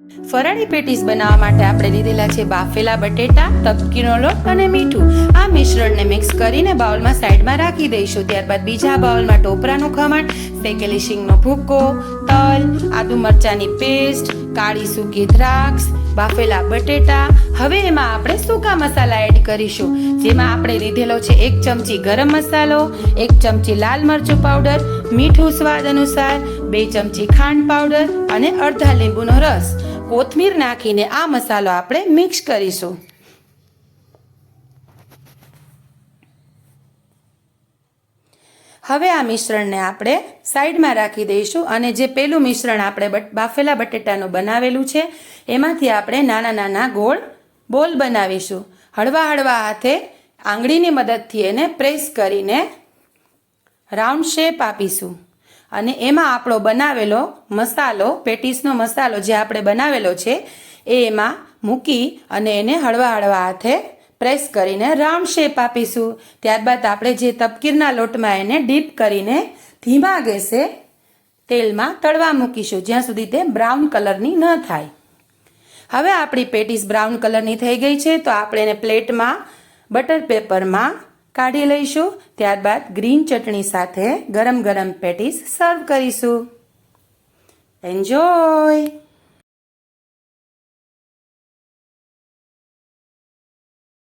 ફરાળી પેટીસ બનાવવા માટે આપણે લીધેલા છે બાફેલા બટેટા, તપકીનો લોટ અને મીઠું. આ મિશ્રણને મિક્સ કરીને બાઉલમાં સાઈડમાં રાખી દઈશું. ત્યારબાદ બીજા બાઉલમાં ટોપરાનું ખમણ, શેકેલી શીંગનો ભૂકો, તલ, આદુ મરચાંની પેસ્ટ, કાળી સૂકી દ્રાક્ષ, બાફેલા બટેટા. હવે એમાં આપણે સૂકા મસાલા એડ કરીશું, જેમાં આપણે લીધેલો છે 1 ચમચી ગરમ મસાલો, 1 ચમચી લાલ મરચું પાવડર, મીઠું સ્વાદ અનુસાર, 2 ચમચી ખાંડ પાવડર અને અડધા લીંબુનો રસ. કોથમીર નાખીને આ મસાલો આપણે મિક્સ કરીશું. હવે આ મિશ્રણને આપણે સાઈડમાં રાખી દઈશું અને જે પેલું મિશ્રણ આપણે બાફેલા બટેટાનું બનાવેલું છે એમાંથી આપણે નાના નાના ગોળ બોલ બનાવીશું. હળવા હળવા હાથે આંગળીની મદદથી એને પ્રેસ કરીને રાઉન્ડ શેપ આપીશું અને એમાં આપણો બનાવેલો મસાલો, પેટીસનો મસાલો જે આપણે બનાવેલો છે એ એમાં મૂકી અને એને હળવા હળવા હાથે પ્રેસ કરીને રાઉન્ડ શેપ આપીશું. ત્યારબાદ આપણે જે તપકીરના લોટમાં એને ડીપ કરીને ધીમા ગેસે તેલમાં તળવા મૂકીશું જ્યાં સુધી તે બ્રાઉન કલરની ન થાય. હવે આપણી પેટીસ બ્રાઉન કલરની થઈ ગઈ છે તો આપણે એને પ્લેટમાં બટર પેપરમાં કાઢી લઈશું. ત્યારબાદ ગ્રીન ચટણી સાથે ગરમ ગરમ પેટીસ સર્વ કરીશું. એન્જોય.